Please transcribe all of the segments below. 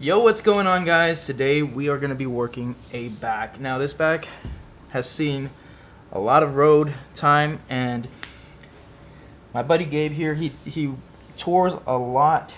Yo, what's going on, guys? Today we are going to be working a back. Now, this back has seen a lot of road time, and my buddy Gabe here, he tours a lot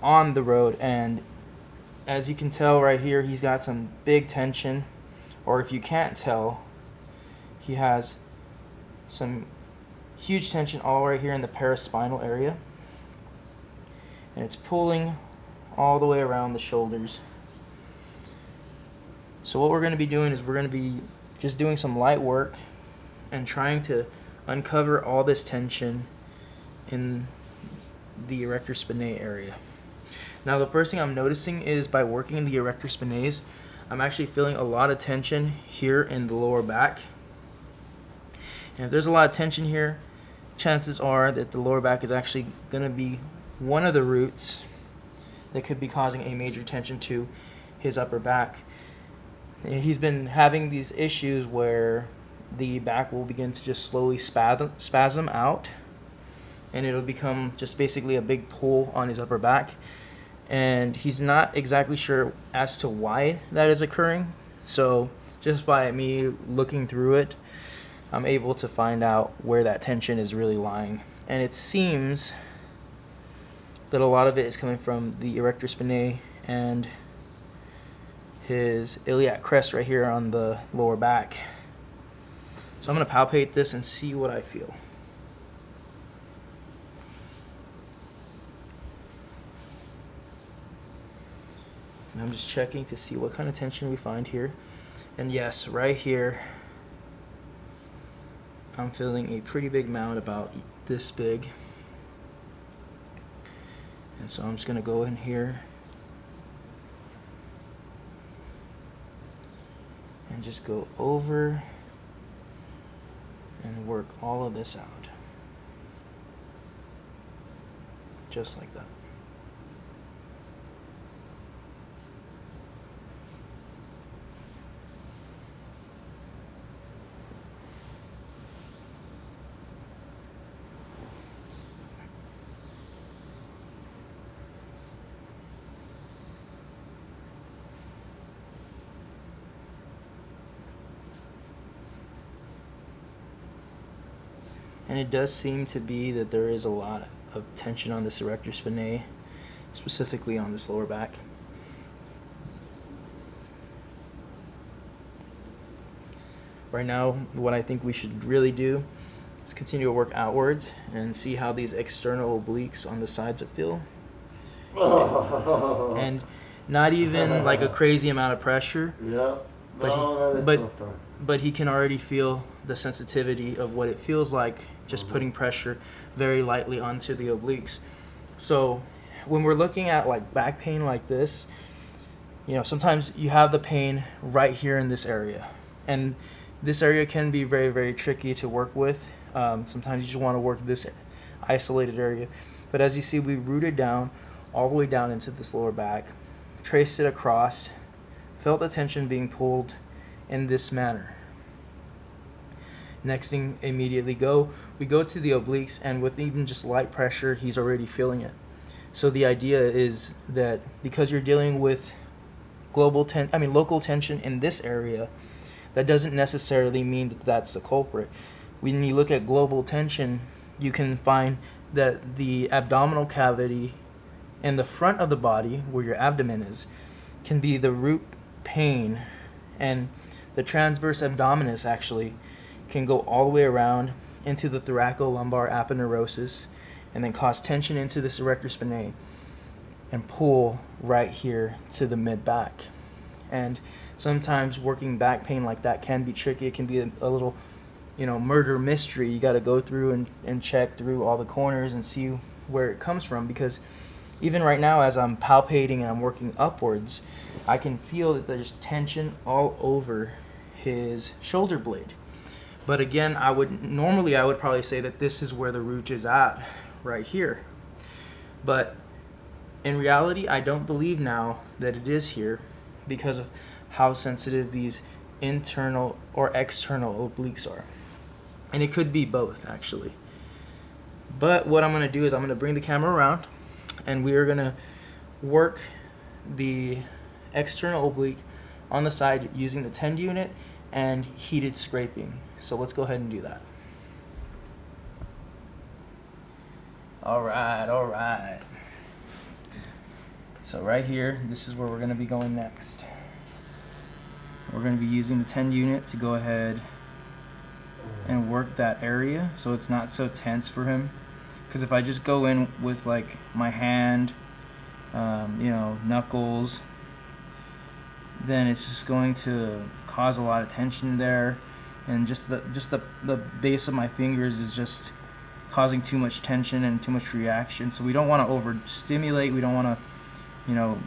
on the road, and as you can tell right here, he's got some big tension, or if you can't tell, he has some huge tension all right here in the paraspinal area, and it's pulling all the way around the shoulders. So what we're going to be doing is we're going to be just doing some light work and trying to uncover all this tension in the erector spinae area. Now, the first thing I'm noticing is by working the erector spinae, I'm actually feeling a lot of tension here in the lower back. And if there's a lot of tension here, chances are that the lower back is actually going to be one of the roots that could be causing a major tension to his upper back. And he's been having these issues where the back will begin to just slowly spasm out, and it'll become just basically a big pull on his upper back. And he's not exactly sure as to why that is occurring. So just by me looking through it, I'm able to find out where that tension is really lying. And it seems that a lot of it is coming from the erector spinae and his iliac crest right here on the lower back. So I'm going to palpate this and see what I feel. And I'm just checking to see what kind of tension we find here. And yes, right here, I'm feeling a pretty big mound, about this big. And so I'm just going to go in here and just go over and work all of this out. Just like that. And it does seem to be that there is a lot of tension on this erector spinae, specifically on this lower back. Right now, what I think we should really do is continue to work outwards and see how these external obliques on the sides feel. And not even like a crazy amount of pressure. Yeah. But he can already feel the sensitivity of what it feels like just putting pressure very lightly onto the obliques. So when we're looking at like back pain like this, you know, sometimes you have the pain right here in this area, and this area can be very, very tricky to work with. Sometimes you just want to work this isolated area, but as you see, we rooted down all the way down into this lower back, traced it across, felt the tension being pulled in this manner. Next thing, immediately we go to the obliques, and with even just light pressure, he's already feeling it. So the idea is that because you're dealing with local tension in this area, that doesn't necessarily mean that that's the culprit. When you look at global tension, you can find that the abdominal cavity and the front of the body, where your abdomen is, can be the root pain, and the transverse abdominis actually can go all the way around into the thoracolumbar aponeurosis and then cause tension into this erector spinae and pull right here to the mid-back. And sometimes working back pain like that can be tricky. It can be a little, murder mystery. You got to go through and check through all the corners and see where it comes from, because even right now as I'm palpating and I'm working upwards, I can feel that there's tension all over his shoulder blade. But again, I would probably say that this is where the root is at, right here. But in reality, I don't believe now that it is here because of how sensitive these internal or external obliques are. And it could be both, actually. But what I'm going to do is I'm going to bring the camera around, and we are going to work the external oblique on the side using the 10 unit and heated scraping. So let's go ahead and do that. All right. So right here, this is where we're gonna be going next. We're gonna be using the 10 unit to go ahead and work that area so it's not so tense for him. Because if I just go in with like my hand, knuckles, then it's just going to cause a lot of tension there, and just the base of my fingers is just causing too much tension and too much reaction. So we don't want to overstimulate. We don't want to,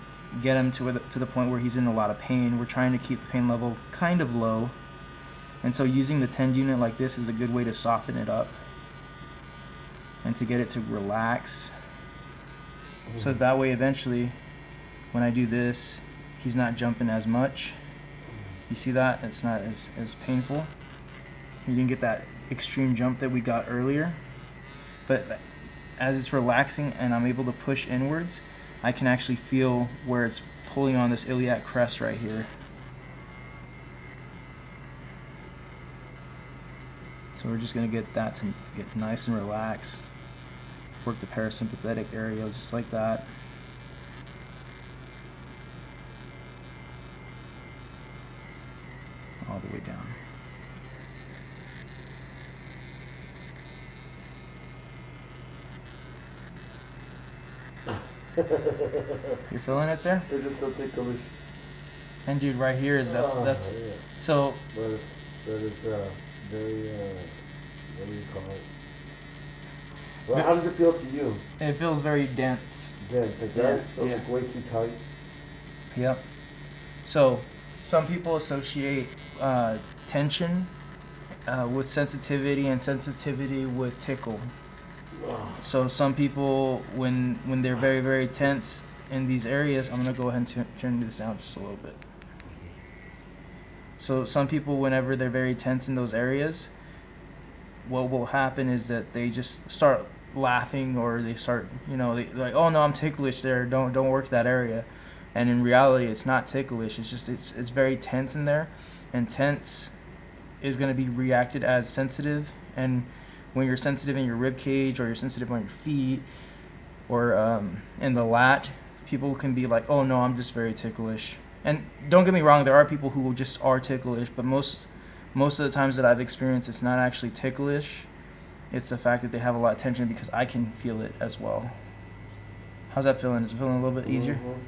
get him to the point where he's in a lot of pain. We're trying to keep the pain level kind of low, and so using the 10 unit like this is a good way to soften it up and to get it to relax. So that way, eventually, when I do this, he's not jumping as much. You see that? It's not as painful. You didn't get that extreme jump that we got earlier. But as it's relaxing and I'm able to push inwards, I can actually feel where it's pulling on this iliac crest right here. So we're just going to get that to get nice and relaxed. Work the parasympathetic area just like that. All the way down. You're feeling it there? It is so ticklish. And dude, right here is that's Yeah. so. That is very what do you call it? Well, how does it feel to you? It feels very dense. Dense, like that? Feels Yeah. like way too tight. Yep. So some people associate tension with sensitivity and sensitivity with tickle. So some people, when they're very, very tense in these areas, I'm going to go ahead and turn this down just a little bit. So some people, whenever they're very tense in those areas, what will happen is that they just start laughing, or they start, they're like, oh no, I'm ticklish there, don't work that area. And in reality, it's not ticklish, it's just, it's very tense in there. And tense is going to be reacted as sensitive. And when you're sensitive in your rib cage, or you're sensitive on your feet, or in the lat, people can be like, oh no, I'm just very ticklish. And don't get me wrong, there are people who just are ticklish, but most of the times that I've experienced, it's not actually ticklish. It's the fact that they have a lot of tension, because I can feel it as well. How's that feeling? Is it feeling a little bit easier? Mm-hmm.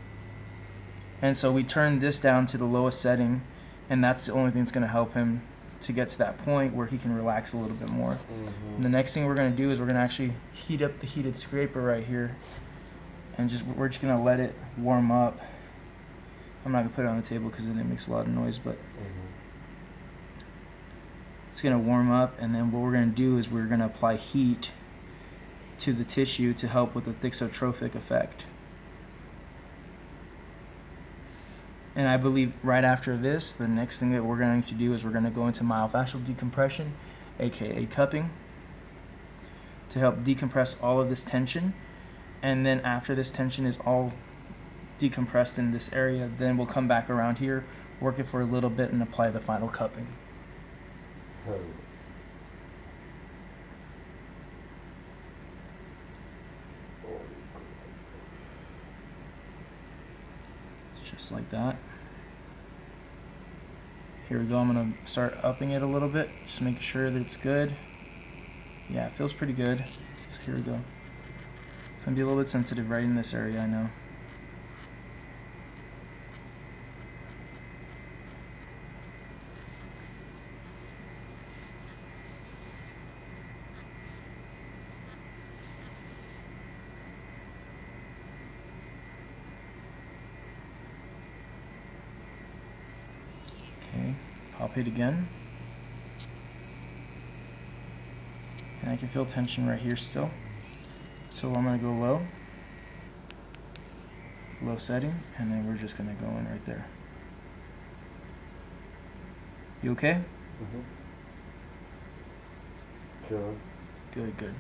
And so we turn this down to the lowest setting, and that's the only thing that's going to help him to get to that point where he can relax a little bit more. Mm-hmm. And the next thing we're going to do is we're going to actually heat up the heated scraper right here, and we're just going to let it warm up. I'm not going to put it on the table because then it makes a lot of noise, but it's going to warm up, and then what we're going to do is we're going to apply heat to the tissue to help with the thixotrophic effect. And I believe right after this, the next thing that we're going to do is we're going to go into myofascial decompression, aka cupping, to help decompress all of this tension. And then after this tension is all decompressed in this area, then we'll come back around here, work it for a little bit, and apply the final cupping. Just like that. Here we go. I'm going to start upping it a little bit, just making sure that it's good. Yeah, it feels pretty good. So here we go. It's going to be a little bit sensitive right in this area, I know. Okay, pop it again. And I can feel tension right here still. So I'm going to go low setting, and then we're just going to go in right there. You okay? Mm-hmm. Sure. Good.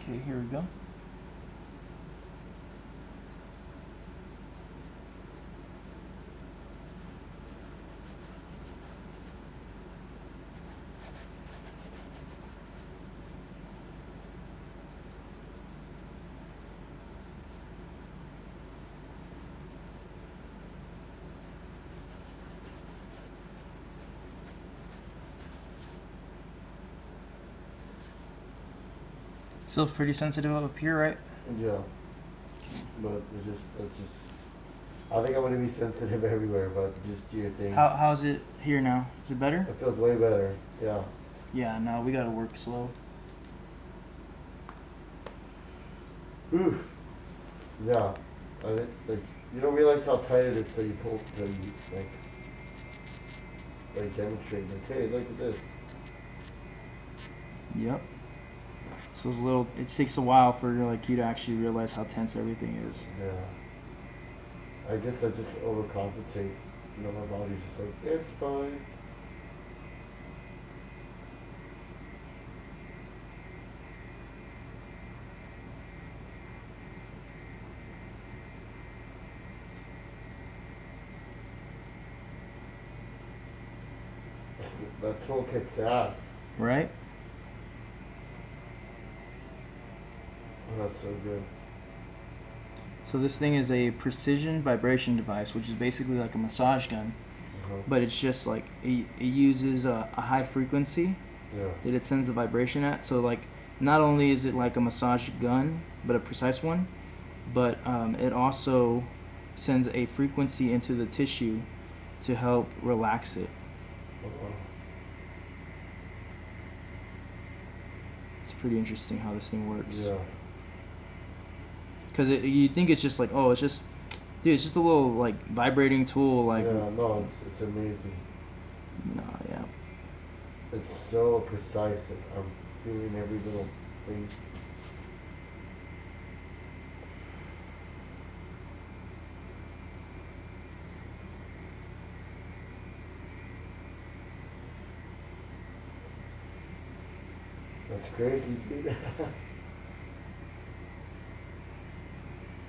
Okay, here we go. Still pretty sensitive up here, right? Yeah. But it's just. I think I'm gonna be sensitive everywhere, but just do your thing. How's it here now? Is it better? It feels way better. Yeah. Yeah, no, we gotta work slow. Oof. Yeah. Like you don't realize how tight it is till you pull, till you like demonstrate. Like, hey, look at this. Yep. So it's a little. It takes a while for like you to actually realize how tense everything is. Yeah. I guess I just overcompensate. You know, my body's just like, it's fine. That tool kicks ass. Right? Oh, that's so good. So this thing is a precision vibration device, which is basically like a massage gun, but it's just like it uses a high frequency that it sends the vibration at. So like not only is it like a massage gun, but a precise one, but it also sends a frequency into the tissue to help relax it. It's pretty interesting how this thing works. Yeah. Because you think it's just like, oh, it's just, dude, it's just a little like vibrating tool, like. Yeah, no, it's amazing. No, yeah. It's so precise. I'm feeling every little thing. That's crazy, dude.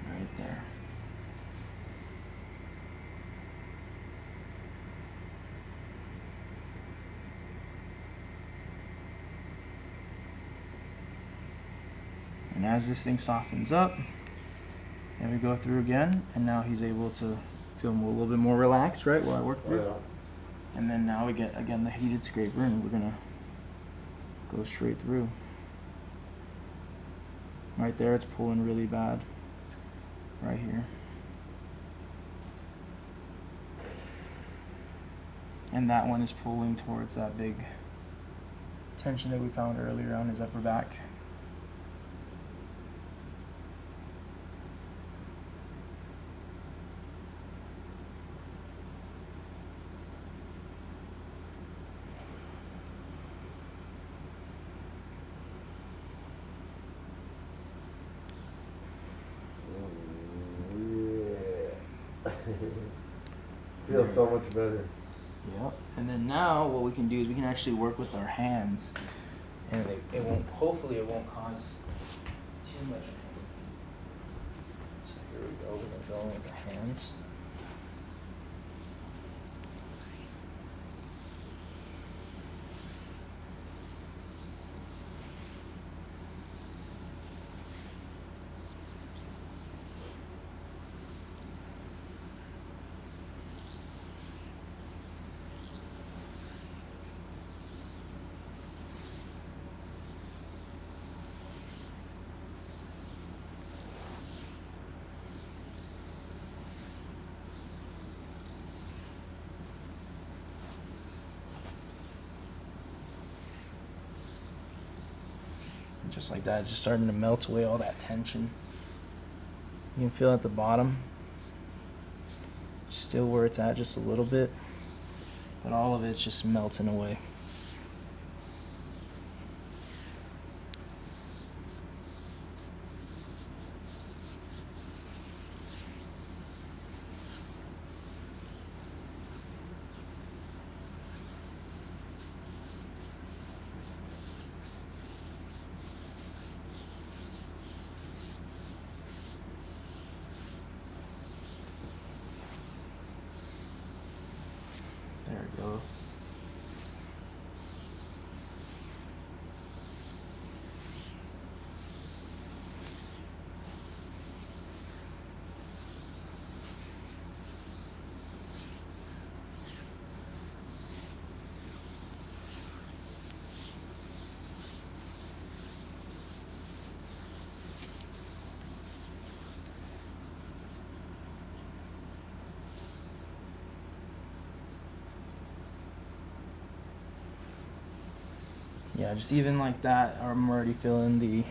Right there. And as this thing softens up, and we go through again, and now he's able to feel a little bit more relaxed, right, while I work through. Yeah. And then now we get, again, the heated scraper, and we're going to go straight through. Right there, it's pulling really bad. Right here. And that one is pulling towards that big tension that we found earlier on his upper back. Feels so much better. Yep. And then now what we can do is we can actually work with our hands, and it won't. Hopefully, it won't cause too much pain. So here we go. We're gonna go with the hands. Just like that, it's just starting to melt away all that tension. You can feel at the bottom, still where it's at just a little bit, but all of it's just melting away. Yeah, just even like that, I'm already feeling the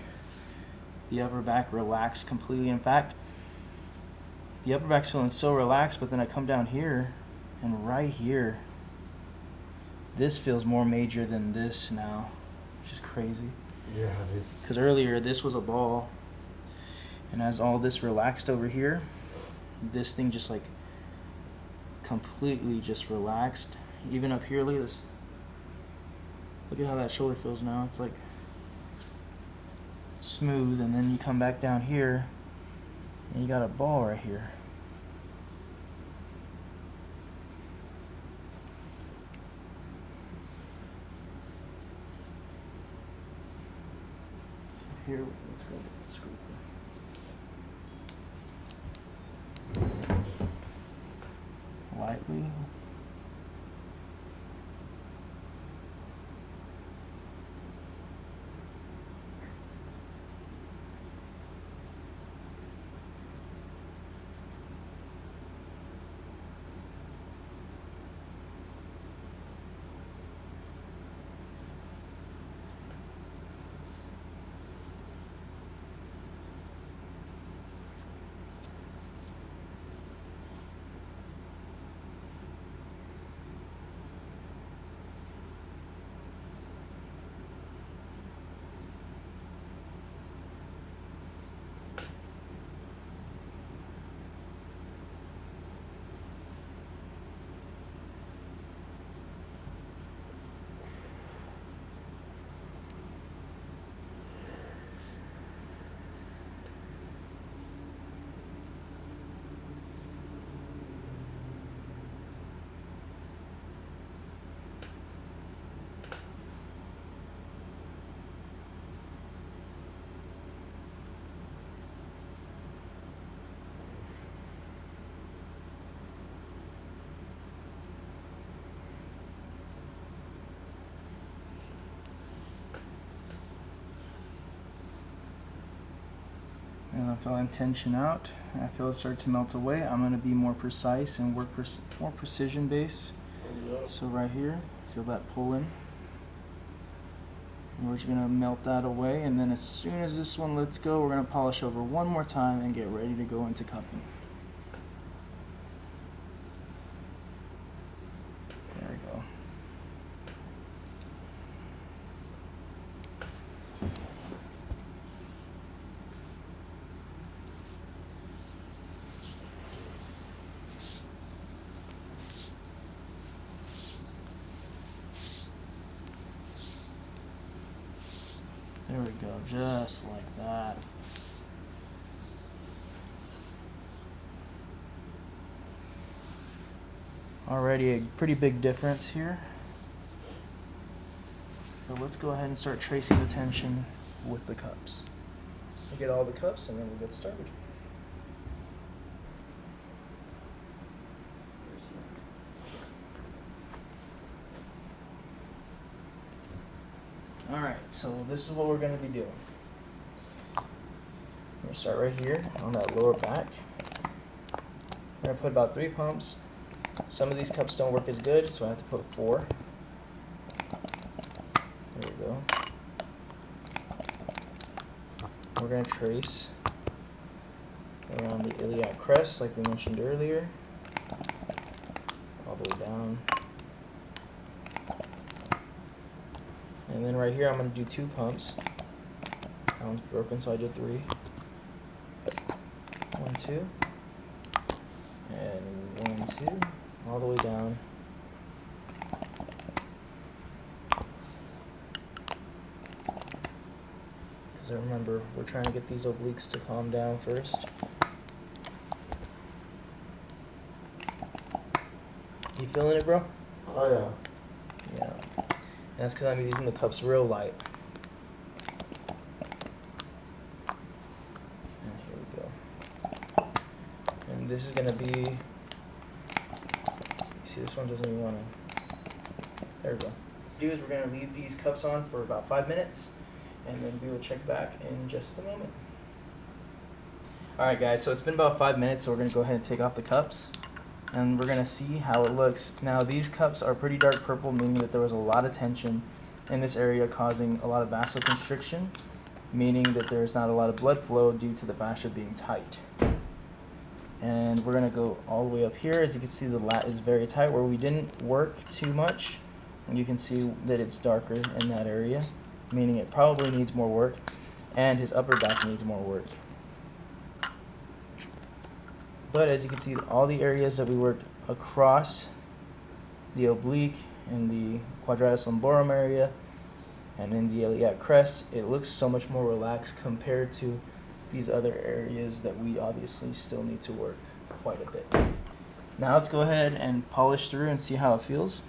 upper back relax completely. In fact, the upper back's feeling so relaxed, but then I come down here, and right here, this feels more major than this now, which is crazy. Yeah. Because earlier, this was a ball, and as all this relaxed over here, this thing just like completely just relaxed. Even up here, look at this. Look at how that shoulder feels now. It's like smooth, and then you come back down here, and you got a ball right here. Here, let's go get the screw. Lightly. And I'm feeling tension out. I feel it start to melt away. I'm going to be more precise and work more precision base. So right here, feel that pull in. And we're just going to melt that away. And then as soon as this one lets go, we're going to polish over one more time and get ready to go into cupping. There we go. There we go, just like that. Already a pretty big difference here. So let's go ahead and start tracing the tension with the cups. We'll get all the cups and then we'll get started. Alright, so this is what we're going to be doing. We're going to start right here on that lower back. We're going to put about 3 pumps. Some of these cups don't work as good, so I have to put 4. There we go. We're going to trace around the iliac crest like we mentioned earlier, all the way down. And then right here I'm going to do 2 pumps. That one's broken, so I did 3. 1, 2. And 1, 2. All the way down. Because remember, we're trying to get these obliques to calm down first. You feeling it, bro? Oh yeah. Yeah. And that's because I'm using the cups real light. And here we go. And this is going to be, you see this one doesn't even want to, there we go. What we'll do is we're going to leave these cups on for about 5 minutes, and then we will check back in just a moment. Alright guys, so it's been about 5 minutes, so we're going to go ahead and take off the cups. And we're going to see how it looks. Now these cups are pretty dark purple, meaning that there was a lot of tension. in this area, causing a lot of vasoconstriction, meaning that there's not a lot of blood flow due to the fascia being tight. And we're going to go all the way up here. As you can see, the lat is very tight where we didn't work too much. And you can see that it's darker in that area, meaning it probably needs more work. And his upper back needs more work. But as you can see, all the areas that we worked across the oblique and the quadratus lumborum area and in the iliac crest, it looks so much more relaxed compared to these other areas that we obviously still need to work quite a bit. Now let's go ahead and polish through and see how it feels.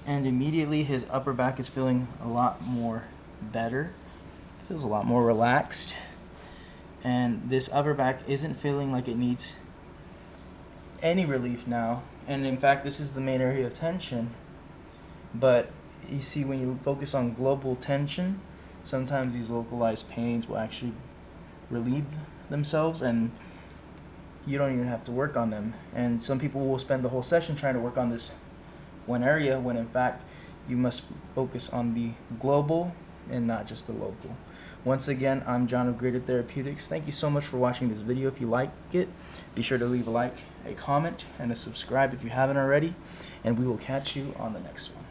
And immediately his upper back is feeling a lot more better. Feels a lot more relaxed. And this upper back isn't feeling like it needs any relief now. And in fact, this is the main area of tension. But you see, when you focus on global tension, sometimes these localized pains will actually relieve themselves and you don't even have to work on them. And some people will spend the whole session trying to work on this one area, when in fact you must focus on the global and not just the local. Once again, I'm John of Graded Therapeutics. Thank you so much for watching this video. If you like it, be sure to leave a like, a comment, and a subscribe if you haven't already. And we will catch you on the next one.